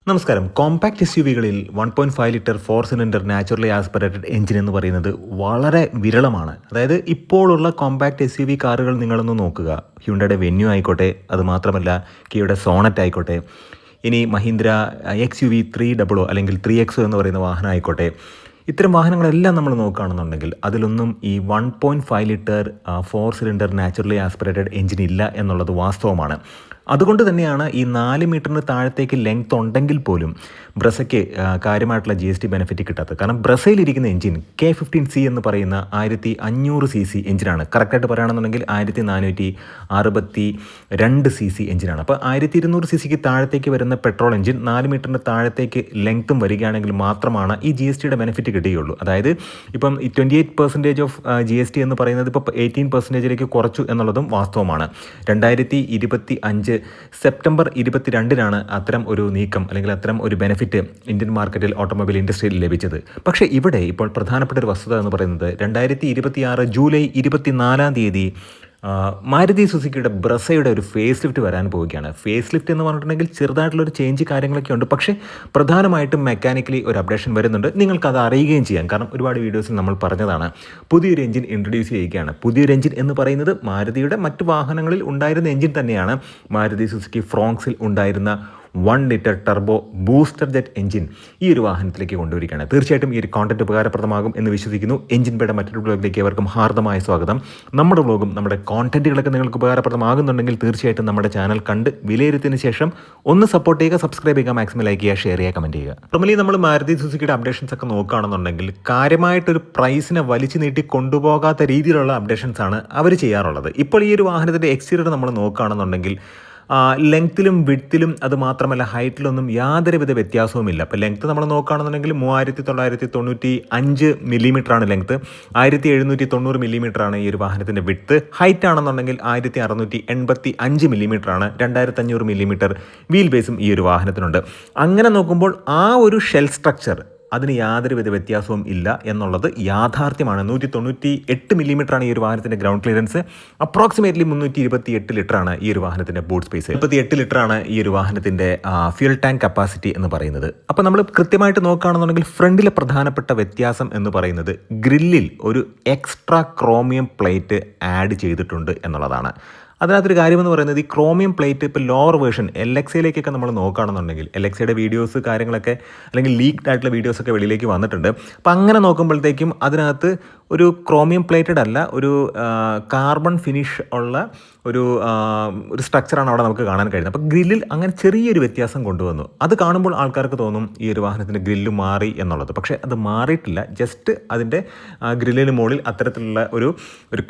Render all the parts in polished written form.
നമസ്കാരം. Compact S U വികളിൽ 1.5 litre 4 cylinder naturally aspirated engine എന്ന് പറയുന്നത് വളരെ വിരളമാണ്. അതായത് ഇപ്പോഴുള്ള കോമ്പാക്ട് എസ് യു വി കാറുകൾ നിങ്ങളൊന്ന് നോക്കുക. ഹ്യുണ്ടയുടെ വെന്യൂ ആയിക്കോട്ടെ, അതുമാത്രമല്ല കിയയുടെ സോണറ്റ് ആയിക്കോട്ടെ, ഇനി മഹീന്ദ്ര XUV 300 അല്ലെങ്കിൽ 3X എന്ന് പറയുന്ന വാഹനം ആയിക്കോട്ടെ, ഇത്തരം വാഹനങ്ങളെല്ലാം നമ്മൾ നോക്കുകയാണെന്നുണ്ടെങ്കിൽ അതിലൊന്നും ഈ 1.5 litre 4 cylinder naturally aspirated engine ഇല്ല എന്നുള്ളത് വാസ്തവമാണ്. അതുകൊണ്ട് തന്നെയാണ് ഈ 4 മീറ്ററിന് താഴത്തേക്ക് ലെങ്ത് ഉണ്ടെങ്കിൽ പോലും ബ്രസയ്ക്ക് കാര്യമായിട്ടുള്ള GST ബെനിഫിറ്റ് കിട്ടാത്തത്. കാരണം ബ്രസയിലിരിക്കുന്ന എഞ്ചിൻ K15C എന്ന് പറയുന്ന 1500cc എഞ്ചിനാണ്. കറക്റ്റായിട്ട് പറയുകയാണെന്നുണ്ടെങ്കിൽ 1462cc എഞ്ചിനാണ്. അപ്പോൾ 1200cc താഴത്തേക്ക് വരുന്ന പെട്രോൾ എഞ്ചിൻ 4 മീറ്ററിന് താഴത്തേക്ക് ലെങ്ത്തും വരികയാണെങ്കിൽ മാത്രമാണ് ഈ GSTയുടെ ബെനിഫിറ്റ് കിട്ടുകയുള്ളൂ. അതായത് ഇപ്പം ഈ 28% ഓഫ് GST എന്ന് പറയുന്നത് ഇപ്പോൾ 18%ലേക്ക് കുറച്ചു എന്നുള്ളതും വാസ്തവമാണ്. 2025 സെപ്റ്റംബർ 22 അത്തരം ഒരു നീക്കം അല്ലെങ്കിൽ അത്തരം ഒരു ബെനിഫിറ്റ് ഇന്ത്യൻ മാർക്കറ്റിൽ ഓട്ടോമൊബൈൽ ഇൻഡസ്ട്രിയിൽ ലഭിച്ചത്. പക്ഷേ ഇവിടെ ഇപ്പോൾ പ്രധാനപ്പെട്ട ഒരു വസ്തുത എന്ന് പറയുന്നത് 2026 ജൂലൈ 24 മാരുതി സുസുക്കിയുടെ ബ്രസയുടെ ഒരു ഫേസ് ലിഫ്റ്റ് വരാൻ പോവുകയാണ്. ഫേസ് ലിഫ്റ്റ് എന്ന് പറഞ്ഞിട്ടുണ്ടെങ്കിൽ ചെറുതായിട്ടുള്ളൊരു ചേഞ്ച് കാര്യങ്ങളൊക്കെ ഉണ്ട്. പക്ഷേ പ്രധാനമായിട്ടും മെക്കാനിക്കലി ഒരു അപ്ഡേഷൻ വരുന്നുണ്ട്. നിങ്ങൾക്കത് അറിയുകയും ചെയ്യാം. കാരണം ഒരുപാട് വീഡിയോസിൽ നമ്മൾ പറഞ്ഞതാണ്, പുതിയൊരു എഞ്ചിൻ ഇൻട്രൊഡ്യൂസ് ചെയ്യുകയാണ്. പുതിയൊരു എഞ്ചിൻ എന്ന് പറയുന്നത് മാരുതിയുടെ മറ്റ് വാഹനങ്ങളിൽ ഉണ്ടായിരുന്ന എഞ്ചിൻ തന്നെയാണ്. മാരുതി സുസുക്കി ഫ്രോങ്സിൽ ഉണ്ടായിരുന്ന 1 litre turbo booster jet engine ഈ ഒരു വാഹനത്തിലേക്ക് കൊണ്ടുവരികയാണ്. തീർച്ചയായിട്ടും ഈ ഒരു കോണ്ടന്റ് ഉപകാരപ്രദമാകും എന്ന് വിശ്വസിക്കുന്നു. എഞ്ചിൻ ബേയുടെ മറ്റൊരു ബ്ലോഗിലേക്ക് ഏവർക്കും ഹാർദമായ സ്വാഗതം. നമ്മുടെ ബ്ലോഗും നമ്മുടെ കോണ്ടന്റുകളൊക്കെ നിങ്ങൾക്ക് ഉപകാരപ്രദമാകുന്നുണ്ടെങ്കിൽ തീർച്ചയായിട്ടും നമ്മുടെ ചാനൽ കണ്ട് വിലയിരുത്തിയതിന് ശേഷം ഒന്ന് സപ്പോർട്ട് ചെയ്യുക, സബ്സ്ക്രൈബ് ചെയ്യുക, മാക്സിമം ലൈക്ക് ചെയ്യുക, ഷെയർ ചെയ്യുക, കമൻറ്റ് ചെയ്യുക. നോർമലി നമ്മൾ മാരുതി സുസുക്കിയുടെ അപ്ഡേഷൻസ് ഒക്കെ നോക്കുകയാണെന്നുണ്ടെങ്കിൽ കാര്യമായിട്ടൊരു പ്രൈസിനെ വലിച്ചു നീട്ടി കൊണ്ടുപോകാത്ത രീതിയിലുള്ള അപ്ഡേഷൻസ് ആണ് അവർ ചെയ്യാറുള്ളത്. ഇപ്പോൾ ഈ ഒരു വാഹനത്തിൻ്റെ എക്സ്റ്റീരിയർ നമ്മൾ നോക്കുകയാണെന്നുണ്ടെങ്കിൽ ലെങ്ത്തിലും വിഡ്ത്തിലും അതുമാത്രമല്ല ഹൈറ്റിലൊന്നും യാതൊരുവിധ വ്യത്യാസവുമില്ല. അപ്പോൾ ലെങ്ത്ത് നമ്മൾ നോക്കുകയാണെന്നുണ്ടെങ്കിൽ 3995 മില്ലിമീറ്ററാണ് ലെങ്ത്ത്, 1790 മില്ലിമീറ്ററാണ് ഈ ഒരു വാഹനത്തിൻ്റെ വിഡ്ത്ത്. ഹൈറ്റ് ആണെന്നുണ്ടെങ്കിൽ 1685 മില്ലിമീറ്ററാണ്. 2500 മില്ലിമീറ്റർ വീൽ ബേസും ഈ ഒരു വാഹനത്തിനുണ്ട്. അങ്ങനെ നോക്കുമ്പോൾ ആ ഒരു ഷെൽ സ്ട്രക്ചർ അതിന് യാതൊരുവിധ വ്യത്യാസവും ഇല്ല എന്നുള്ളത് യാഥാർത്ഥ്യമാണ്. 198 മില്ലിമീറ്ററാണ് ഈ ഒരു വാഹനത്തിൻ്റെ ഗ്രൗണ്ട് ക്ലിയറൻസ്. അപ്രോക്സിമേറ്റ്ലി 328 ലിറ്ററാണ് ഈ ഒരു വാഹനത്തിൻ്റെ ബൂട്ട് സ്പേസ്. 38 ലിറ്ററാണ് ഈ ഒരു വാഹനത്തിൻ്റെ ഫ്യൂൽ ടാങ്ക് കപ്പാസിറ്റി എന്ന് പറയുന്നത്. അപ്പോൾ നമ്മൾ കൃത്യമായിട്ട് നോക്കുകയാണെന്നുണ്ടെങ്കിൽ ഫ്രണ്ടിലെ പ്രധാനപ്പെട്ട വ്യത്യാസം എന്ന് പറയുന്നത് ഗ്രില്ലിൽ ഒരു എക്സ്ട്രാ ക്രോമിയം പ്ലേറ്റ് ആഡ് ചെയ്തിട്ടുണ്ട് എന്നുള്ളതാണ്. അതിനകത്തൊരു കാര്യമെന്ന് പറയുന്നത് ഈ ക്രോമിയം പ്ലേറ്റ് ഇപ്പോൾ ലോവർ വേർഷൻ LXയിലേക്കൊക്കെ നമ്മൾ നോക്കുകയാണെന്നുണ്ടെങ്കിൽ LXയുടെ വീഡിയോസ് കാര്യങ്ങളൊക്കെ അല്ലെങ്കിൽ ലീക്ഡ് ആയിട്ടുള്ള വീഡിയോസൊക്കെ വെളിയിലേക്ക് വന്നിട്ടുണ്ട്. അപ്പോൾ അങ്ങനെ നോക്കുമ്പോഴത്തേക്കും അതിനകത്ത് ഒരു ക്രോമിയം പ്ലേറ്റഡ് അല്ല, ഒരു കാർബൺ ഫിനിഷ് ഉള്ള ഒരു സ്ട്രക്ചറാണ് അവിടെ നമുക്ക് കാണാൻ കഴിയുന്നത്. അപ്പോൾ ഗ്രില്ലിൽ അങ്ങനെ ചെറിയൊരു വ്യത്യാസം കൊണ്ടുവന്നു. അത് കാണുമ്പോൾ ആൾക്കാർക്ക് തോന്നും ഈ ഒരു വാഹനത്തിൻ്റെ ഗ്രില്ല് മാറി എന്നുള്ളത്. പക്ഷേ അത് മാറിയിട്ടില്ല. ജസ്റ്റ് അതിൻ്റെ ഗ്രില്ലിന് മുകളിൽ അത്തരത്തിലുള്ള ഒരു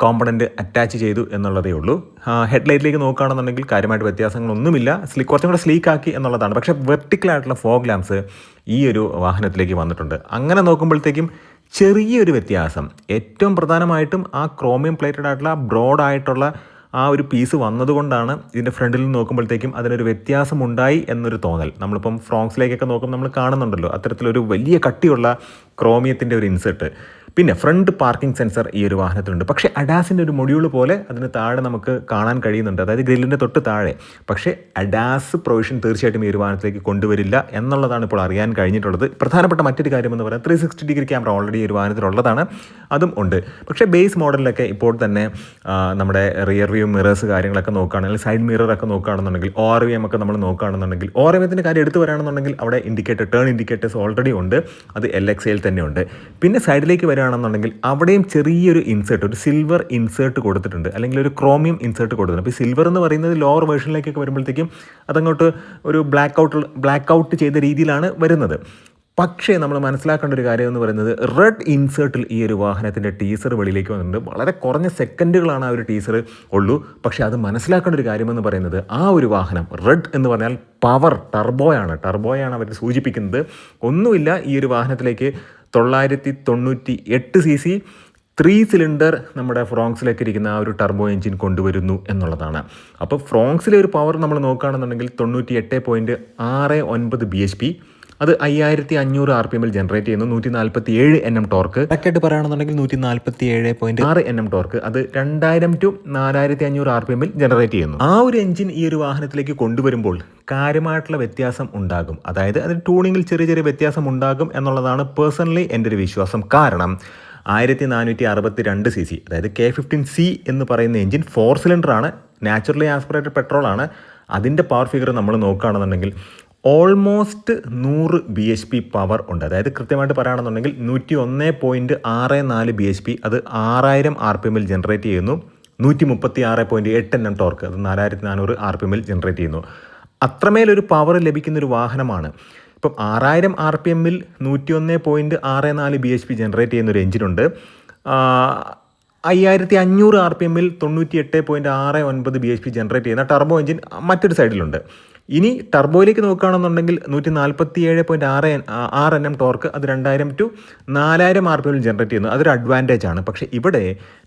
കോമ്പണൻറ്റ് അറ്റാച്ച് ചെയ്തു എന്നുള്ളതേ ഉള്ളൂ. ഹെഡ്ലൈറ്റിലേക്ക് നോക്കുകയാണെന്നുണ്ടെങ്കിൽ കാര്യമായിട്ട് വ്യത്യാസങ്ങളൊന്നുമില്ല. കുറച്ചും കൂടെ സ്ലീക്കാക്കി എന്നുള്ളതാണ്. പക്ഷേ വെർട്ടിക്കലായിട്ടുള്ള ഫോഗ് ലാംപ്സ് ഈ ഒരു വാഹനത്തിലേക്ക് വന്നിട്ടുണ്ട്. അങ്ങനെ നോക്കുമ്പോഴത്തേക്കും ചെറിയൊരു വ്യത്യാസം. ഏറ്റവും പ്രധാനമായിട്ടും ആ ക്രോമിയം പ്ലേറ്റഡ് ആയിട്ടുള്ള ബ്രോഡായിട്ടുള്ള ആ ഒരു പീസ് വന്നതുകൊണ്ടാണ് ഇതിൻ്റെ ഫ്രണ്ടിൽ നിന്ന് നോക്കുമ്പോഴത്തേക്കും അതിനൊരു വ്യത്യാസമുണ്ടായി എന്നൊരു തോന്നൽ. നമ്മളിപ്പം ഫ്രോങ്സിലേക്കൊക്കെ നോക്കുമ്പോൾ നമ്മൾ കാണുന്നുണ്ടല്ലോ അത്തരത്തിലൊരു വലിയ കട്ടിയുള്ള ക്രോമിയത്തിൻ്റെ ഒരു ഇൻസെർട്ട്. പിന്നെ ഫ്രണ്ട് പാർക്കിംഗ് സെൻസർ ഈ ഒരു വാഹനത്തിലുണ്ട്. പക്ഷേ അഡാസിൻ്റെ ഒരു മൊഡ്യൂൾ പോലെ അതിന് താഴെ നമുക്ക് കാണാൻ കഴിയുന്നുണ്ട്, അതായത് ഗ്രില്ലിൻ്റെ തൊട്ട് താഴെ. പക്ഷേ അഡാസ് പ്രൊവിഷൻ തീർച്ചയായിട്ടും ഈ ഒരു വാഹനത്തിലേക്ക് കൊണ്ടുവരില്ല എന്നുള്ളതാണ് ഇപ്പോൾ അറിയാൻ കഴിഞ്ഞിട്ടുള്ളത്. പ്രധാനപ്പെട്ട മറ്റൊരു കാര്യമെന്ന് പറയുന്നത് 360 ഡിഗ്രി ക്യാമറ ഓൾറെഡി ഈ ഒരു വാഹനത്തിലുള്ളതാണ്, അതും ഉണ്ട്. പക്ഷേ ബേസ് മോഡലിലൊക്കെ ഇപ്പോൾ തന്നെ നമ്മുടെ റിയർ വ്യൂ മിറേഴ്സ് കാര്യങ്ങളൊക്കെ നോക്കുകയാണെങ്കിൽ, സൈഡ് മിററൊക്കെ നോക്കുകയാണെന്നുണ്ടെങ്കിൽ, ORVM ഒക്കെ നമ്മൾ നോക്കുകയാണെന്നുണ്ടെങ്കിൽ, ORVMത്തിൻ്റെ കാര്യം എടുത്തു വരികയാണെന്നുണ്ടെങ്കിൽ അവിടെ ടേൺ ഇൻഡിക്കേറ്റേഴ്സ് ഓൾറെഡി ഉണ്ട്. അത് LXയിൽ തന്നെ ഉണ്ട്. പിന്നെ സൈഡിലേക്ക് വരികയാണെന്നുണ്ടെങ്കിൽ അവിടെയും ചെറിയൊരു ഇൻസേർട്ട്, ഒരു സിൽവർ ഇൻസേർട്ട് കൊടുത്തിട്ടുണ്ട്, അല്ലെങ്കിൽ ഒരു ക്രോമിയം ഇൻസേർട്ട് കൊടുത്തിട്ടുണ്ട്. അപ്പോൾ സിൽവർ എന്ന് പറയുന്നത് ലോവർ വേർഷനിലേക്കൊക്കെ വരുമ്പോഴത്തേക്കും അതങ്ങോട്ട് ഒരു ബ്ലാക്ക് ഔട്ട് ചെയ്ത രീതിയിലാണ് വരുന്നത്. പക്ഷേ നമ്മൾ മനസ്സിലാക്കേണ്ട ഒരു കാര്യം എന്ന് പറയുന്നത് റെഡ് ഇൻസേർട്ടിൽ ഈ ഒരു വാഹനത്തിൻ്റെ ടീസർ വെളിയിലേക്ക് വന്നിട്ടുണ്ട്. വളരെ കുറഞ്ഞ സെക്കൻഡുകളാണ് ആ ഒരു ടീസർ ഉള്ളൂ. പക്ഷേ അത് മനസ്സിലാക്കേണ്ട ഒരു കാര്യമെന്ന് പറയുന്നത് ആ ഒരു വാഹനം റെഡ് എന്ന് പറഞ്ഞാൽ പവർ ടർബോയാണ് അവർ സൂചിപ്പിക്കുന്നത്. ഒന്നുമില്ല, ഈ ഒരു വാഹനത്തിലേക്ക് 998cc 3 സിലിണ്ടർ നമ്മുടെ ഫ്രോങ്സിലേക്ക് ഇരിക്കുന്ന ആ ഒരു ടർബോ എഞ്ചിൻ കൊണ്ടുവരുന്നു എന്നുള്ളതാണ്. അപ്പോൾ ഫ്രോങ്സിലെ ഒരു പവർ നമ്മൾ നോക്കുകയാണെന്നുണ്ടെങ്കിൽ 98.69 bhp, അത് 5500 RPM ജനറേറ്റ് ചെയ്യുന്നു. 147 Nm ടോർക്ക്. കറക്റ്റായിട്ട് പറയുകയാണെന്നുണ്ടെങ്കിൽ 147.6 Nm ടോർക്ക്. അത് 2000 to 4500 RPM ജനറേറ്റ് ചെയ്യുന്നു. ആ ഒരു എഞ്ചിൻ ഈ ഒരു വാഹനത്തിലേക്ക് കൊണ്ടുവരുമ്പോൾ കാര്യമായിട്ടുള്ള വ്യത്യാസം ഉണ്ടാകും. അതായത് അതിന് ട്യൂണിങ്ങിൽ ചെറിയ ചെറിയ വ്യത്യാസം ഉണ്ടാകും എന്നുള്ളതാണ് പേഴ്സണലി എൻ്റെ ഒരു വിശ്വാസം. കാരണം 1462 cc, അതായത് K15C എന്ന് പറയുന്ന എഞ്ചിൻ 4 സിലിണ്ടറാണ്, നാച്ചുറലി ആസ്പിറേറ്റഡ് പെട്രോളാണ്. അതിൻ്റെ പവർ ഫിഗർ നമ്മൾ നോക്കുകയാണെന്നുണ്ടെങ്കിൽ ഓൾമോസ്റ്റ് 100 bhp പവർ ഉണ്ട്. അതായത് കൃത്യമായിട്ട് പറയുകയാണെന്നുണ്ടെങ്കിൽ 101.64 bhp, അത് 6000 RPM ജനറേറ്റ് ചെയ്യുന്നു. 136.8 Nm ടോർക്ക്, അത് 4400 RPM ജനറേറ്റ് ചെയ്യുന്നു. അത്രമേലൊരു പവർ ലഭിക്കുന്നൊരു വാഹനമാണ്. ഇപ്പം 6000 RPM 101.64 bhp ജനറേറ്റ് ചെയ്യുന്നൊരു എഞ്ചിനുണ്ട്. 5500 RPM 98.69 bhp ജനറേറ്റ് ചെയ്യുന്ന ടർബോ എഞ്ചിൻ മറ്റൊരു സൈഡിലുണ്ട്. ഇനി ടർബോയിലേക്ക് നോക്കുകയാണെന്നുണ്ടെങ്കിൽ 147.6 Nm ടോർക്ക്, അത് 2000 to 4000 RPM ജനറേറ്റ് ചെയ്യുന്നു. അതൊരു അഡ്വാൻറ്റേജ് ആണ്. പക്ഷേ ഇവിടെ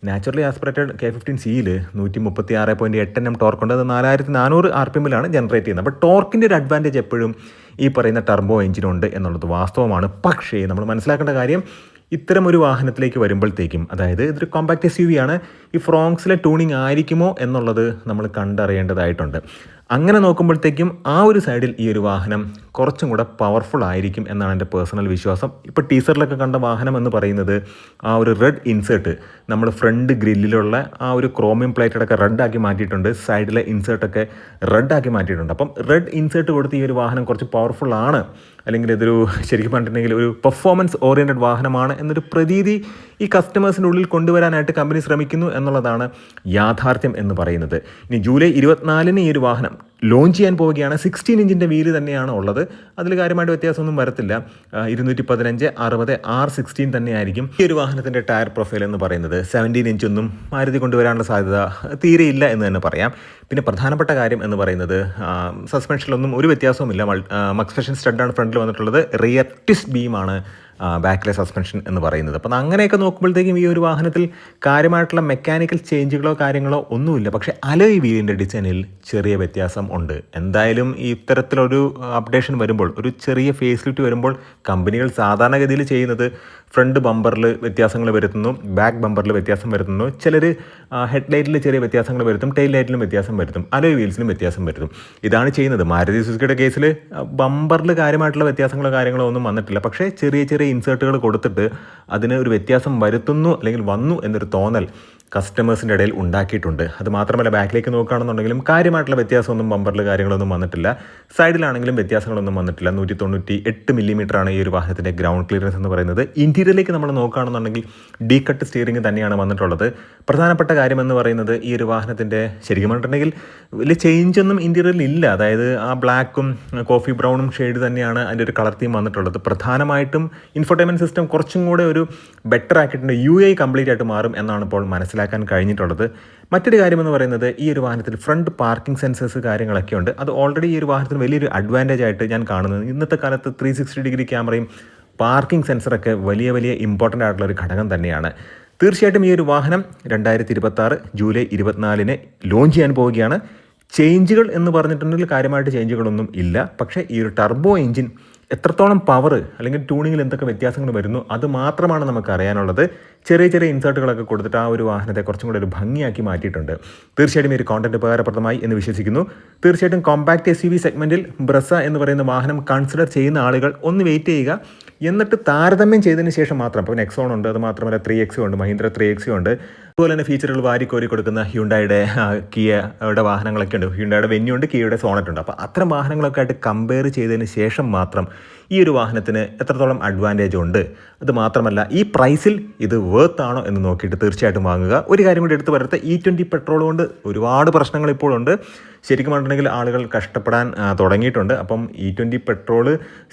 നാച്ചുറലി ആസ്പിറേറ്റഡ് K15Cയിൽ 136.8 Nm ടോർക്ക് ഉണ്ട്, അത് 4400 RPM ജനറേറ്റ് ചെയ്യുന്നത്. അപ്പോൾ ടോർക്കിൻ്റെ ഒരു അഡ്വാൻറ്റേജ് എപ്പോഴും ഈ പറയുന്ന ടർബോ എഞ്ചിനുണ്ട് എന്നുള്ളത് വാസ്തവമാണ്. പക്ഷേ നമ്മൾ മനസ്സിലാക്കേണ്ട കാര്യം, ഇത്തരം ഒരു വാഹനത്തിലേക്ക് വരുമ്പോഴത്തേക്കും, അതായത് ഇതൊരു കോമ്പാക്ട് SUV ആണ്, ഈ ഫ്രോങ്സിലെ ട്യൂണിങ് ആയിരിക്കുമോ എന്നുള്ളത് നമ്മൾ കണ്ടറിയേണ്ടതായിട്ടുണ്ട്. അങ്ങനെ നോക്കുമ്പോഴത്തേക്കും ആ ഒരു സൈഡിൽ ഈ ഒരു വാഹനം കുറച്ചും കൂടെ പവർഫുൾ ആയിരിക്കും എന്നാണ് എൻ്റെ പേഴ്സണൽ വിശ്വാസം. ഇപ്പോൾ ടീസറിലൊക്കെ കണ്ട വാഹനം എന്ന് പറയുന്നത് ആ ഒരു റെഡ് ഇൻസേർട്ട്, നമ്മൾ ഫ്രണ്ട് ഗ്രില്ലിലുള്ള ആ ഒരു ക്രോമിയം പ്ലേറ്റൊക്കെ റെഡാക്കി മാറ്റിയിട്ടുണ്ട്, സൈഡിലെ ഇൻസേർട്ടൊക്കെ റെഡാക്കി മാറ്റിയിട്ടുണ്ട്. അപ്പം റെഡ് ഇൻസേർട്ട് കൊടുത്ത് ഈ ഒരു വാഹനം കുറച്ച് പവർഫുൾ ആണ്, അല്ലെങ്കിൽ ഇതൊരു ശരിക്കും പറഞ്ഞിട്ടുണ്ടെങ്കിൽ ഒരു പെർഫോമൻസ് ഓറിയൻറ്റഡ് വാഹനമാണ് എന്നൊരു പ്രതീതി ഈ കസ്റ്റമേഴ്സിൻ്റെ ഉള്ളിൽ കൊണ്ടുവരാനായിട്ട് കമ്പനി ശ്രമിക്കുന്നു എന്നുള്ളതാണ് യാഥാർത്ഥ്യം എന്ന് പറയുന്നത്. ഇനി ജൂലൈ 24 ഈ ഒരു വാഹനം ലോഞ്ച് ചെയ്യാൻ പോവുകയാണ്. 16 ഇഞ്ചിൻ്റെ വീല് തന്നെയാണ് ഉള്ളത്, അതിൽ കാര്യമായിട്ട് വ്യത്യാസമൊന്നും വരത്തില്ല. 215/60 R16 തന്നെയായിരിക്കും. ഈ ഒരു വാഹനത്തിൻ്റെ ടയർ പ്രൊഫൈൽ എന്ന് പറയുന്നത് 17 ഇഞ്ചൊന്നും മാരുതി കൊണ്ടുവരാനുള്ള സാധ്യത തീരെയില്ല എന്ന് തന്നെ പറയാം. പിന്നെ പ്രധാനപ്പെട്ട കാര്യം എന്ന് പറയുന്നത് സസ്പെൻഷനിലൊന്നും ഒരു വ്യത്യാസവുമില്ല. മക്സ്പെഷൻ സ്റ്റഡാണ് ഫ്രണ്ടിൽ വന്നിട്ടുള്ളത്, റിയർ ട്വിസ്റ്റ് ബീമാണ് ബാക്കിലെ സസ്പെൻഷൻ എന്ന് പറയുന്നത്. അപ്പം അങ്ങനെയൊക്കെ നോക്കുമ്പോഴത്തേക്കും ഈ ഒരു വാഹനത്തിൽ കാര്യമായിട്ടുള്ള മെക്കാനിക്കൽ ചേഞ്ചുകളോ കാര്യങ്ങളോ ഒന്നുമില്ല. പക്ഷേ അലോയ് വീലിൻ്റെ ഡിസൈനിൽ ചെറിയ വ്യത്യാസം ഉണ്ട്. എന്തായാലും ഈ ഇത്തരത്തിലൊരു അപ്ഡേഷൻ വരുമ്പോൾ, ഒരു ചെറിയ ഫേസ് ലിഫ്റ്റ് വരുമ്പോൾ കമ്പനികൾ സാധാരണഗതിയിൽ ചെയ്യുന്നത് ഫ്രണ്ട് ബമ്പറിൽ വ്യത്യാസങ്ങൾ വരുത്തുന്നു, ബാക്ക് ബമ്പറിൽ വ്യത്യാസം വരുത്തുന്നു, ചിലർ ഹെഡ് ലൈറ്റിൽ ചെറിയ വ്യത്യാസങ്ങൾ വരുത്തും, ടെയിൽ ലൈറ്റിലും വ്യത്യാസം വരുത്തും, അലോയ് വീൽസിലും വ്യത്യാസം വരുത്തും. ഇതാണ് ചെയ്യുന്നത്. മാരുതി സുസുക്കിയുടെ കേസിൽ ബമ്പറിൽ കാര്യമായിട്ടുള്ള വ്യത്യാസങ്ങളോ കാര്യങ്ങളോ ഒന്നും വന്നിട്ടില്ല. പക്ഷേ ചെറിയ ചെറിയ ഇൻസേർട്ടുകൾ കൊടുത്തിട്ട് അതിന് ഒരു വ്യത്യാസം വരുത്തുന്നു അല്ലെങ്കിൽ വന്നു എന്നൊരു തോന്നൽ കസ്റ്റമേഴ്സിൻ്റെ ഇടയിൽ ഉണ്ടാക്കിയിട്ടുണ്ട്. അത് മാത്രമല്ല, ബാക്കിലേക്ക് നോക്കുകയാണെന്നുണ്ടെങ്കിലും കാര്യമായിട്ടുള്ള വ്യത്യാസമൊന്നും ബമ്പറിൽ കാര്യങ്ങളൊന്നും വന്നിട്ടില്ല. സൈഡിലാണെങ്കിലും വ്യത്യാസങ്ങളൊന്നും വന്നിട്ടില്ല. 198 മില്ലിമീറ്ററാണ് ഈ ഒരു വാഹനത്തിൻ്റെ ഗ്രൗണ്ട് ക്ലിയറൻസ് എന്ന് പറയുന്നത്. ഇൻറ്റീരിയറിലേക്ക് നമ്മൾ നോക്കുകയാണെന്നുണ്ടെങ്കിൽ ഡീ കട്ട് സ്റ്റിയറിംഗ് തന്നെയാണ് വന്നിട്ടുള്ളത്. പ്രധാനപ്പെട്ട കാര്യം എന്ന് പറയുന്നത്, ഈ ഒരു വാഹനത്തിൻ്റെ ശരിക്കും പറഞ്ഞിട്ടുണ്ടെങ്കിൽ വലിയ ചേഞ്ചൊന്നും ഇൻറ്റീരിയറിൽ ഇല്ല. അതായത് ആ ബ്ലാക്കും കോഫി ബ്രൗണും ഷെയ്ഡ് തന്നെയാണ് അതിൻ്റെ ഒരു കളർ തീം വന്നിട്ടുള്ളത്. പ്രധാനമായിട്ടും ഇൻഫോർടൈൻമെൻറ്റ് സിസ്റ്റം കുറച്ചും കൂടെ ഒരു ബെറ്റർ ആക്കിയിട്ടുണ്ട്. UI കംപ്ലീറ്റ് ആയിട്ട് മാറും എന്നാണ് ഇപ്പോൾ മനസ്സിലാക്കാൻ കഴിഞ്ഞിട്ടുള്ളത്. മറ്റൊരു കാര്യമെന്ന് പറയുന്നത്, ഈ ഒരു വാഹനത്തിൽ ഫ്രണ്ട് പാർക്കിംഗ് സെൻസേഴ്സ് കാര്യങ്ങളൊക്കെ ഉണ്ട്. അത് ഓൾറെഡി ഈ ഒരു വാഹനത്തിന് വലിയൊരു അഡ്വാൻറ്റേജ് ആയിട്ട് ഞാൻ കാണുന്നത്. ഇന്നത്തെ കാലത്ത് 360 ഡിഗ്രി ക്യാമറയും പാർക്കിംഗ് സെൻസറൊക്കെ വലിയ വലിയ ഇമ്പോർട്ടൻ്റ് ആയിട്ടുള്ള ഒരു ഘടകം തന്നെയാണ്. തീർച്ചയായിട്ടും ഈ ഒരു വാഹനം 2026 ജൂലൈ 24 ലോഞ്ച് ചെയ്യാൻ പോവുകയാണ്. ചേഞ്ചുകൾ എന്ന് പറഞ്ഞിട്ടുണ്ടെങ്കിൽ കാര്യമായിട്ട് ചേഞ്ചുകളൊന്നും ഇല്ല. പക്ഷേ ഈ ഒരു ടർബോ എഞ്ചിൻ എത്രത്തോളം പവർ അല്ലെങ്കിൽ ട്യൂണിങ്ങിൽ എന്തൊക്കെ വ്യത്യാസങ്ങൾ വരുന്നു അത് മാത്രമാണ് നമുക്ക് അറിയാനുള്ളത്. ചെറിയ ചെറിയ ഇൻസേർട്ടുകളൊക്കെ കൊടുത്തിട്ട് ആ ഒരു വാഹനത്തെ കുറച്ചും കൂടെ ഒരു ഭംഗിയാക്കി മാറ്റിയിട്ടുണ്ട്. തീർച്ചയായിട്ടും ഈ ഒരു കോണ്ടന്റ് ഉപകാരപ്രദമായി എന്ന് വിശ്വസിക്കുന്നു. തീർച്ചയായിട്ടും കോമ്പാക്ട് SUV സെഗ്മെൻറ്റിൽ ബ്രസ എന്ന് പറയുന്ന വാഹനം കൺസിഡർ ചെയ്യുന്ന ആളുകൾ ഒന്ന് വെയിറ്റ് ചെയ്യുക. എന്നിട്ട് താരതമ്യം ചെയ്തതിന് ശേഷം മാത്രം, ഇപ്പോൾ നെക്സോൺ ഉണ്ട്, അത് മാത്രമല്ല 3XO ഉണ്ട്, മഹീന്ദ്ര 3XO ഉണ്ട്, അതുപോലെ തന്നെ ഫീച്ചറുകൾ വാരിക്കോരി കൊടുക്കുന്ന ഹ്യുണ്ടായുടെ കിയയുടെ വാഹനങ്ങളൊക്കെ ഉണ്ട്. ഹ്യുണ്ടായുടെ വെന്യൂ ഉണ്ട്, കിയയുടെ സോണറ്റ് ഉണ്ട്. അപ്പോൾ അത്തരം വാഹനങ്ങളൊക്കെ ആയിട്ട് കമ്പയർ ചെയ്തതിന് ശേഷം മാത്രം ഈ ഒരു വാഹനത്തിന് എത്രത്തോളം അഡ്വാൻറ്റേജ് ഉണ്ട്, അത് മാത്രമല്ല ഈ പ്രൈസിൽ ഇത് വേർത്ത് ആണോ എന്ന് നോക്കിയിട്ട് തീർച്ചയായിട്ടും വാങ്ങുക. ഒരു കാര്യം കൂടി എടുത്ത് പറയട്ടെ, E20 പെട്രോൾ കൊണ്ട് ഒരുപാട് പ്രശ്നങ്ങൾ ഇപ്പോഴുണ്ട്. ശരിക്കും പറഞ്ഞിട്ടുണ്ടെങ്കിൽ ആളുകൾ കഷ്ടപ്പെടാൻ തുടങ്ങിയിട്ടുണ്ട്. അപ്പം E20 പെട്രോൾ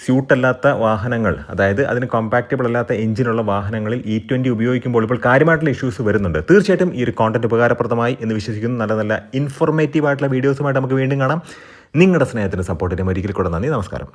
സ്യൂട്ടല്ലാത്ത വാഹനങ്ങൾ, അതായത് അതിന് കോമ്പാക്റ്റബിൾ അല്ലാത്ത എഞ്ചിനുള്ള വാഹനങ്ങളിൽ E20 ഉപയോഗിക്കുമ്പോൾ ഇപ്പോൾ കാര്യമായിട്ടുള്ള ഇഷ്യൂസ് വരുന്നുണ്ട്. തീർച്ചയായിട്ടും ഈ ഒരു കോണ്ടന്റ് ഉപകാരപ്രദമായി എന്ന് വിശ്വസിക്കുന്നു. നല്ല നല്ല ഇൻഫോർമേറ്റീവ് ആയിട്ടുള്ള വീഡിയോസുമായിട്ട് നമുക്ക് വീണ്ടും കാണാം. നിങ്ങളുടെ സ്നേഹത്തിന് സപ്പോർട്ടിനും ഒരിക്കൽ കൂടെ നന്ദി. നമസ്കാരം.